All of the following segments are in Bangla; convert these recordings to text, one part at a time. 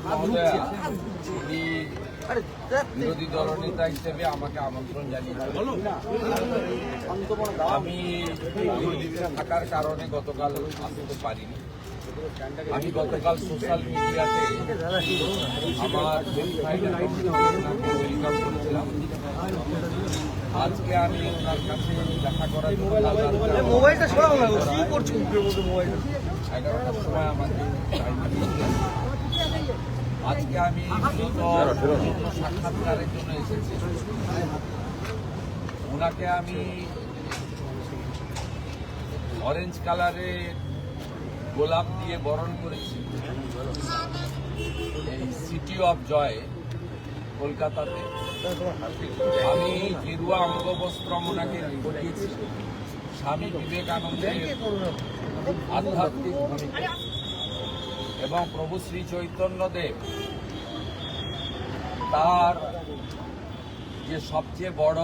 মহোদয়া, উনি বিরোধী দলনেতা হিসেবে আমাকে আমন্ত্রণ জানিয়েছেন। আমি দিল্লিতে থাকার কারণে গতকাল আসতে পারিনি। আমি গতকাল সোশ্যাল মিডিয়াতে আমার ওয়েলকাম করেছিলাম। আজকে আমি ওনার কাছে দেখা করার জন্য 11টার সময় আমাকে আজকে আমি সাক্ষাৎকারের জন্য এসেছি। ওনাকে আমি অরেঞ্জ কালারের গোলাপ দিয়ে বরণ করেছি এই সিটি অফ জয় কলকাতাতে। আমি গেরুয়া অঙ্গবস্ত্রম ওনাকে পরিয়েছি স্বামী বিবেকানন্দের আধ্যাত্মিক ভূমিকা এবং প্রভু শ্রী চৈতন্যদেব তার যে সবচেয়ে বড়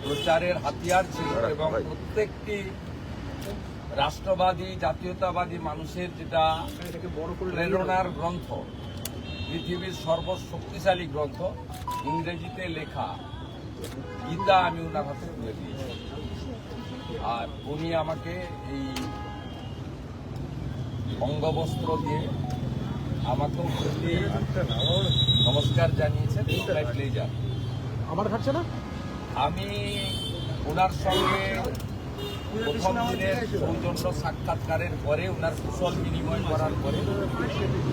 প্রচারের হাতিয়ার ছিল এবং প্রত্যেকটি রাষ্ট্রবাদী জাতীয়তাবাদী মানুষের যেটা প্রেরণার গ্রন্থ, পৃথিবীর সর্বশক্তিশালী গ্রন্থ, ইংরেজিতে লেখা গীতা আমি ওনার হাতে তুলে দিয়েছি। আর উনি আমাকে এই অঙ্গবস্ত্র দিয়ে আমাকেও প্রতি নমস্কার জানিয়েছেন। আমার খাচ্ছে না। আমি ওনার সঙ্গে প্রথম দিনের সৌজন্য সাক্ষাৎকারের পরে ওনার কুশল বিনিময় করার পরে,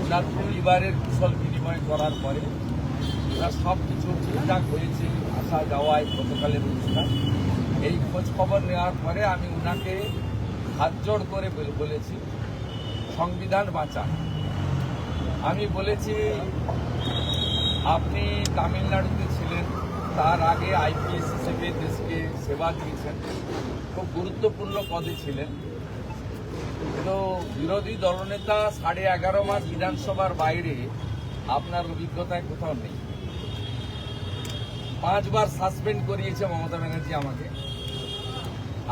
ওনার পরিবারের কুশল বিনিময় করার পরে, ওনার সব কিছু ঠিকঠাক হয়েছে আসা যাওয়ায় গতকালের অনুষ্ঠান, এই খোঁজ খবর নেওয়ার পরে আমি ওনাকে হাত জোড় করে বলেছি সংবিধান বাঁচান। আমি বলেছি আপনি তামিলনাড়ুতে ছিলেন, তার আগে আইপিএস হিসেবে দেশকে সেবা দিয়েছেন, খুব গুরুত্বপূর্ণ পদে ছিলেন। তো বিরোধী দলনেতা 11.5 মাস বিধানসভার বাইরে আপনার অভিজ্ঞতায় কোথাও নেই। 5 বার সাসপেন্ড করিয়েছে মমতা ব্যানার্জি আমাকে।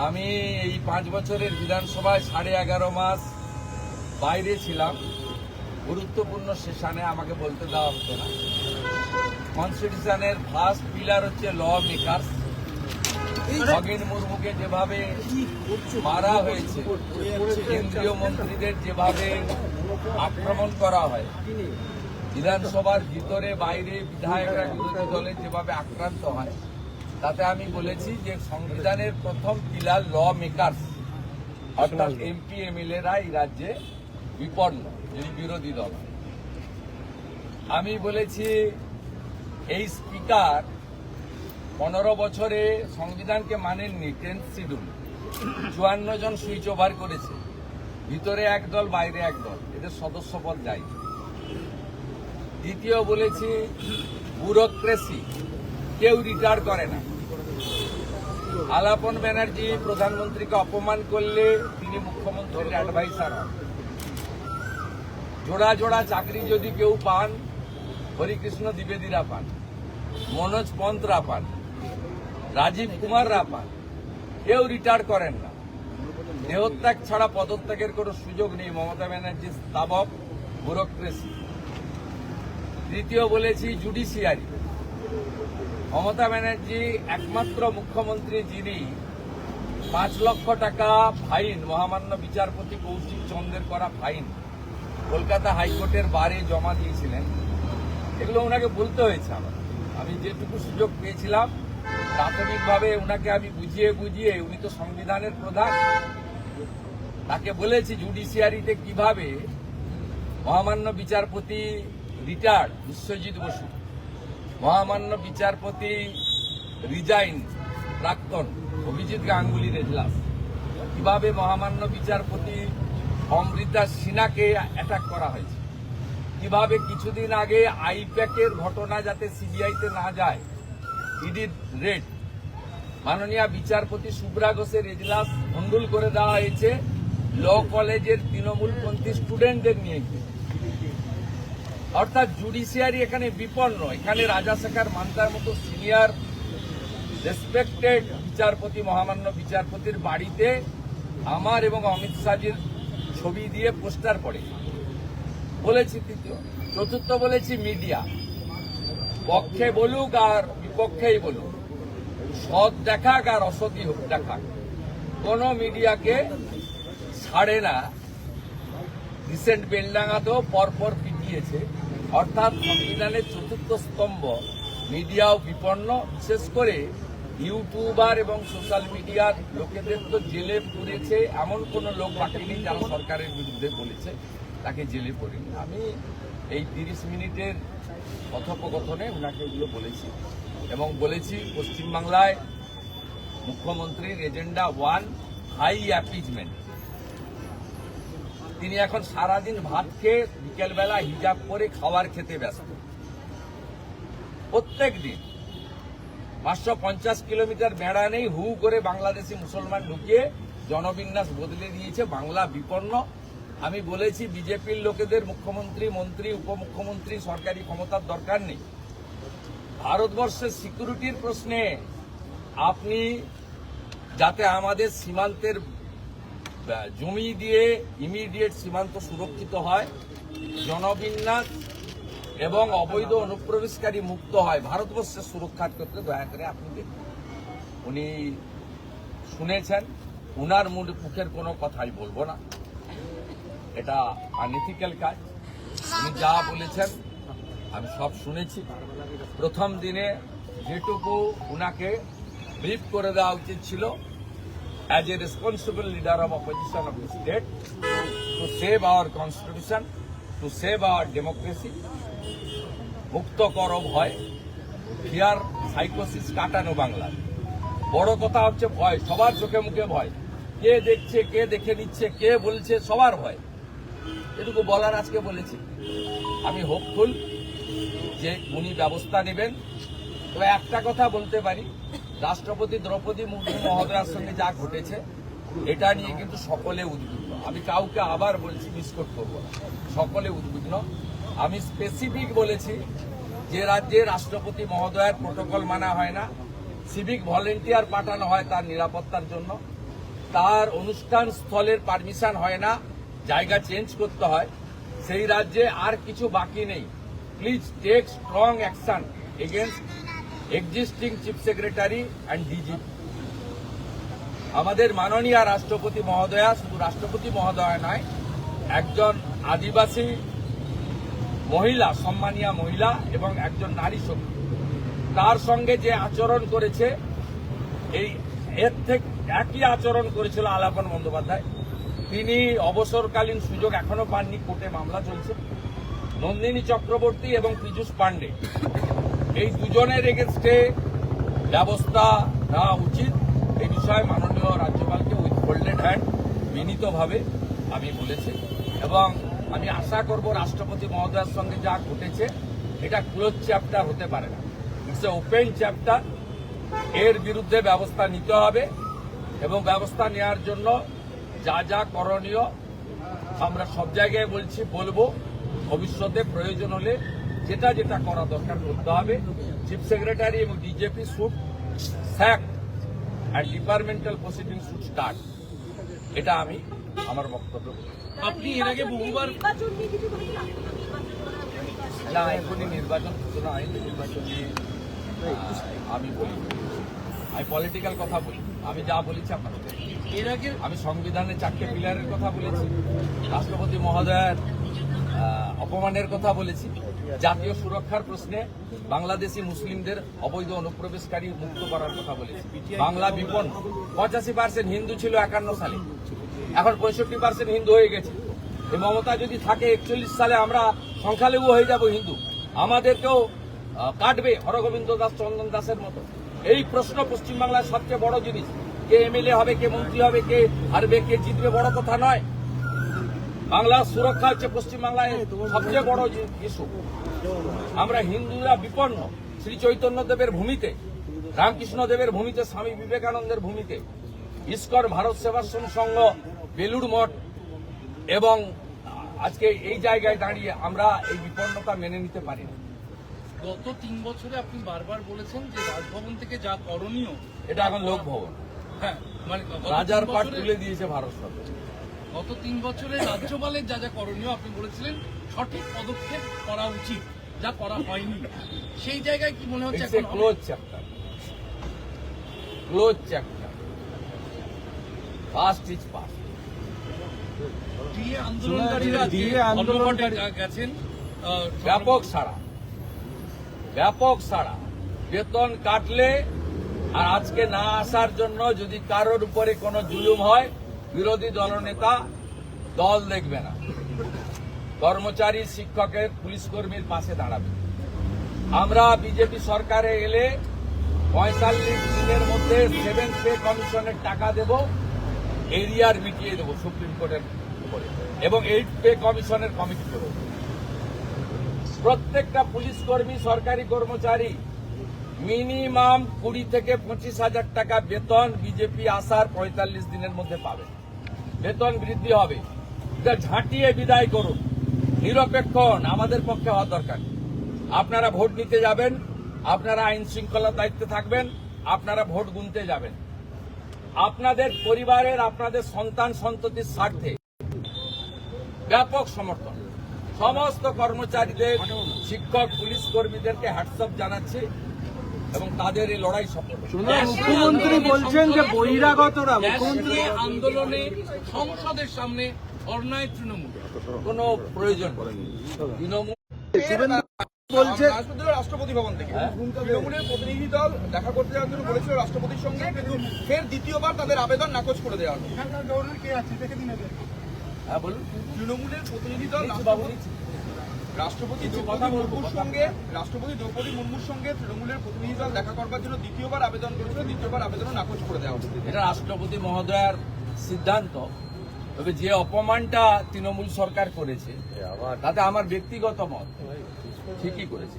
আমি এই 5 বছরের বিধানসভায় 11.5 মাস বাইরে ছিলাম। গুরুত্বপূর্ণ সেশনে আমাকে বলতে দেওয়া হতো না। কনস্টিটিউশনের ফার্স্ট পিলার হচ্ছে ল মেকার্স। খগেন মুর্মুকে যেভাবে মারা হয়েছে, কেন্দ্রীয় মন্ত্রীদের যেভাবে আক্রমণ করা হয়, বিধানসভার ভিতরে বাইরে বিধায়করা বিরোধী দলে যেভাবে আক্রান্ত হয়, তাতে আমি বলেছি যে সংবিধানের প্রথম পিলার ল মেকার্স, অর্থাৎ এমপি এমএলএরা এই রাজ্যে বিপন্ন, যদি বিরোধী দল। আমি বলেছি এই স্পিকার 15 বছরে সংবিধানকে মানেননি। 10th শিডিউল 54 জন সুইচ ওভার করেছে, ভিতরে এক দল বাইরে এক দল, এদের সদস্য পদ যাই। দ্বিতীয় বলেছি ব্যুরোক্রেসি, কেউ রিটায়ার করে না। আলাপন ব্যানার্জি প্রধানমন্ত্রীকে অপমান করলে তিনি মুখ্যমন্ত্রীর অ্যাডভাইসার হন। জোড়া জোড়া চাকরি যদি কেউ পান, হরিকৃষ্ণ দ্বিবেদীরা পান, মনোজ পন্তরা পান, রাজীব কুমাররা পান, কেউ রিটায়ার করেন না। দেহত্যাগ ছাড়া পদত্যাগের কোনো সুযোগ নেই। মমতা ব্যানার্জির স্থাবক ব্যুরোক্রেসি। তৃতীয় বলেছি জুডিশিয়ারি। মমতা ব্যানার্জি একমাত্র মুখ্যমন্ত্রী যিনি 5 লক্ষ টাকা ফাইন, মহামান্য বিচারপতি কৌশিক চন্দ্রের করা ফাইন কলকাতা হাইকোর্টের বারে জমা দিয়েছিলেন। এগুলো ওনাকে বলতে হয়েছে আমার। আমি যেটুকু সুযোগ পেয়েছিলাম প্রাথমিকভাবে ওনাকে আমি বুঝিয়ে উনি তো সংবিধানের প্রধান, তাকে বলেছি জুডিশিয়ারিতে কিভাবে মহামান্য বিচারপতি রিটায়ার্ড বিশ্বজিৎ বসু, মহামান্য বিচারপতি রিজাইন প্রাক্তন অভিজিৎ গাঙ্গুলির এজলাস, কিভাবে মহামান্য বিচারপতি অমৃতা সিনহাকে অ্যাটাক করা হয়েছে, কিভাবে কিছুদিন আগে আইপ্যাকের ঘটনা যাতে সিবিআইতে না যায়, ইডির রেড, মাননীয় বিচারপতি শুভ্রা ঘোষের এজলাস ভণ্ডুল করে দেওয়া হয়েছে ল কলেজের তৃণমূলপন্থী স্টুডেন্টদের নিয়ে গিয়ে। অর্থাৎ জুডিশিয়ারি এখানে বিপন্ন। এখানে রাজাশেখর মান্তার মতো সিনিয়র রেসপেক্টেড বিচারপতি, মহামান্য বিচারপতির বাড়িতে আমার এবং অমিত শাহজির ছবি দিয়ে পোস্টার পড়ে। বলেছি তৃতীয়। চতুর্থ বলেছি মিডিয়া, পক্ষে বলুক আর বিপক্ষেই বলুক, সৎ দেখাক আর অসৎই হোক দেখাক, কোন মিডিয়াকে ছাড়ে না। রিসেন্ট বেলডাঙ্গাতেও পরপর পিটিয়েছে। অর্থাৎ সংবিধানের চতুর্থ স্তম্ভ মিডিয়াও বিপন্ন। বিশেষ করে ইউটিউবার এবং সোশ্যাল মিডিয়ার লোকেদের তো জেলে পুরেছে, এমন কোন লোক বাকি নেই যারা সরকারের বিরুদ্ধে বলেছে তাকে জেলে পড়েনি। আমি এই 30 মিনিটের কথোপকথনে ওনাকে এগুলো বলেছি এবং বলেছি পশ্চিমবাংলায় মুখ্যমন্ত্রীর এজেন্ডা 1 হাই অ্যাপিজমেন্ট। তিনি এখন সারাদিন ভাত খেয়ে বিকেলবেলা হিজাব করে খাবার খেতে ব্যস্ত। প্রত্যেক দিন 550 কিলোমিটার বেড়া নেই, হু করে বাংলাদেশি মুসলমান ঢুকিয়ে জনবিন্যাস বদলে দিয়েছে। বাংলা বিপন্ন। আমি বলেছি বিজেপির লোকেদের মুখ্যমন্ত্রী, মন্ত্রী, উপমুখ্যমন্ত্রী, সরকারি ক্ষমতার দরকার নেই। ভারতবর্ষের সিকিউরিটির প্রশ্নে আপনি যাতে আমাদের সীমান্তের জমি দিয়ে ইমিডিয়েট সীমান্ত সুরক্ষিত হয়, জনবিন্যাস এবং অবৈধ অনুপ্রবেশকারী মুক্ত হয়, ভারতবর্ষের সুরক্ষার ক্ষেত্রে দয়া করে আপনি দেখুন। উনি শুনেছেন, উনার মুখের কোনো কথাই বলবো না, এটা আনএথিক্যাল কাজ। উনি যা বলেছেন আমি সব শুনেছি। প্রথম দিনে যেটুকু উনাকে ব্রিফ করে দেওয়া উচিত ছিল, as a responsible leader of opposition of the state, to save our constitution, to save our democracy, মুক্ত করো ভয়, ফিয়ার সাইকোসিস কাটানো বাংলা। বড় কথা হচ্ছে ভয়, সবার চোখে মুখে ভয়, কে দেখছে, কে দেখে নিচ্ছে, কে বলছে, সবার ভয়। এটুকু বলার আজকে বলেছি। আমি হোপফুল যে উনি ব্যবস্থা নেবেন। তবে একটা কথা বলতে পারি, রাষ্ট্রপতি দ্রৌপদী মুর্মু মহোদয়ার সঙ্গে যা ঘটেছে এটা নিয়ে কিন্তু সকলে উদ্বিগ্ন। আমি কাউকে আবার বলছি, মিসকোট করবো না, সকলে উদ্বিগ্ন। আমি স্পেসিফিক বলেছি যে রাজ্যে রাষ্ট্রপতি মহোদয়ের প্রোটোকল মানা হয় না, সিভিক ভলেন্টিয়ার পাঠানো হয় তার নিরাপত্তার জন্য, তার অনুষ্ঠান স্থলের পারমিশন হয় না, জায়গা চেঞ্জ করতে হয়, সেই রাজ্যে আর কিছু বাকি নেই। Please take strong action against existing chief secretary and DGP. আমাদের মাননীয় রাষ্ট্রপতি মহোদয়া শুধু রাষ্ট্রপতি মহোদয়া নয়, একজন আদিবাসী মহিলা, সম্মানীয় মহিলা এবং একজন নারী শক্তি, তার সঙ্গে যে আচরণ করেছে, এর থেকে একই আচরণ করেছিল আলাপন বন্দ্যোপাধ্যায়। তিনি অবসরকালীন সুযোগ এখনো পাননি, কোর্টে মামলা চলছে। নন্দিনী চক্রবর্তী এবং পীযূষ পান্ডে, এই দুজনের এগেনস্টে ব্যবস্থা নেওয়া উচিত। এই বিষয়ে মাননীয় রাজ্যপালকে উইথ ফোল্ডেড হ্যান্ড বিনীতভাবে আমি বলেছি এবং আমি আশা করব রাষ্ট্রপতি মহোদয়ের সঙ্গে যা ঘটেছে এটা ক্লোজ চ্যাপ্টার হতে পারে না, ইটস এ ওপেন চ্যাপ্টার। এর বিরুদ্ধে ব্যবস্থা নিতে হবে এবং ব্যবস্থা নেওয়ার জন্য যা যা করণীয় আমরা সব জায়গায় বলছি, বলবো। ভবিষ্যতে প্রয়োজন হলে যেটা যেটা করা দরকার করতে হবে। চিফ সেক্রেটারি এবং DGP should sack and departmental proceeding should start. এটা আমি আমার বক্তব্য। আপনি এর আগে বহুবার না, এখনই নির্বাচন সূচনা হয়নি, নির্বাচন নিয়ে আমি বলি, আমি পলিটিক্যাল কথা বলি। আমি যা বলেছি আপনাদের, এর আগে আমি সংবিধানের 4টে পিলারের কথা বলেছি, রাষ্ট্রপতি মহোদয়ের অপমানের কথা বলেছি, জাতীয় সুরক্ষার প্রশ্নে বাংলাদেশি মুসলিমদের অবৈধ অনুপ্রবেশকারী মুক্ত করার কথা বলেছি। বাংলা বিপন্ন। 85% হিন্দু ছিল 51 সালে, এখন 65% হিন্দু হয়ে গেছে। এই মমতা যদি থাকে 41 সালে আমরা সংখ্যালঘু হয়ে যাব হিন্দু, আমাদেরকেও কাটবে হরগোবিন্দ দাস, চন্দন দাসের মতো। এই প্রশ্ন পশ্চিমবাংলার সবচেয়ে বড় জিনিস। কে এমএলএ হবে, কে মন্ত্রী হবে, কে হারবে, কে জিতবে বড় কথা নয়। বাংলার সুরক্ষা হচ্ছে পশ্চিমবাংলায় সবচেয়ে বড় ইস্যু। আমরা হিন্দুরা বিপন্ন। শ্রী চৈতন্য দেবের ভূমিতে, রামকৃষ্ণ দেবের ভূমিতে, স্বামী বিবেকানন্দের ভূমিতে, ইস্কন, ভারত সেবাশ্রম সংঘ, বেলুড় মঠ এবং আজকে এই জায়গায় দাঁড়িয়ে আমরা এই বিপন্নতা মেনে নিতে পারি না। গত 3 বছরে আপনি বারবার বলেছেন যে রাজভবন থেকে যা করণীয়, এটা এখন লোক ভবন। হ্যাঁ, মানে গত রাজার 3 পাট বছরে- তুলে দিয়েছে ভারত সরকার। গত 3 বছরে রাজ্যপালের যা যা করণীয় আপনি বলেছিলেন সঠিক পদক্ষেপ করা উচিত, যা করা হয়নি। সেই জায়গায় কি মনে হচ্ছে ইটস এ এখন হবে? Close chapter, close chapter, first is past. DA আন্দোলনকারীরা ডিএ আন্দোলনকারী- ধর্মঘটে গেছেন। ব্যাপক সাড়া, ব্যাপক সাড়া। বেতন কাটলে আর আজকে না আসার জন্য যদি কারোর উপরে কোনো জুলুম হয়, বিরোধী দলনেতা দল দেখবে না, কর্মচারী, শিক্ষকের, পুলিশ কর্মীর পাশে দাঁড়াবে। আমরা বিজেপি সরকারে এলে ৪৫ দিনের মধ্যে 7th পে কমিশনের টাকা দেব, এরিয়ার মিটিয়ে দেব সুপ্রিম কোর্টের উপরে, এবং 8th পে কমিশনের কমিটি করব। প্রত্যেকটা পুলিশ কর্মী, সরকারি কর্মচারী মিনিমাম 20 থেকে 25,000 টাকা বেতন বিজেপি আসার 45 দিনের মধ্যে পাবে। বেতন বৃদ্ধি হবে। এটা ঝাঁটিয়ে বিদায় করুন, নিরপেক্ষ হন, আমাদের পক্ষে হওয়া দরকার। আপনারা ভোট নিতে যাবেন, আপনারা আইন শৃঙ্খলার দায়িত্বে থাকবেন, আপনারা ভোট গুনতে যাবেন। আপনাদের পরিবারের, আপনাদের সন্তান সন্ততির স্বার্থে ব্যাপক সমর্থন। সমস্ত কর্মচারীদের, শিক্ষক, পুলিশ কর্মীদেরকে হ্যাটসঅ্যাপ জানাচ্ছি এবং তাদের এই লড়াই সফল হোক। মুখ্যমন্ত্রী বলছেন যে বহিরাগতরা, মুখ্যমন্ত্রী ন্যাশনাল আন্দোলনে সংসদের সামনে ধর্নায় তৃণমূল। কোনো প্রয়োজন নেই। তৃণমূল বলছে রাষ্ট্রপতি ভবন থেকে হ্যাঁ? তৃণমূলের প্রতিনিধি দল দেখা করতে যাওয়ার জন্য বলেছিল রাষ্ট্রপতির সঙ্গে, কিন্তু ফের দ্বিতীয়বার তাদের আবেদন নাকচ করে দেওয়া হলো। হ্যাঁ বলুন। তৃণমূলের প্রতিনিধি দল কিছু বাবু নিচ্ছি। রাষ্ট্রপতি কিছু দ্রৌপদী কথা বলবো, মুর্মুর কথা। সঙ্গে তৃণমূলের প্রতিনিধি দল দেখা করবার জন্য দ্বিতীয়বার আবেদন করেছিল, দ্বিতীয়বার আবেদনও নাকচ করে দেওয়া হলো। এটা রাষ্ট্রপতি মহোদয়ের সিদ্ধান্ত। তবে যে অপমানটা তৃণমূল সরকার করেছে তাতে আমার ব্যক্তিগত মত ঠিকই করেছে।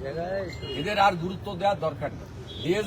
এদের আর গুরুত্ব দেওয়ার দরকার নেই।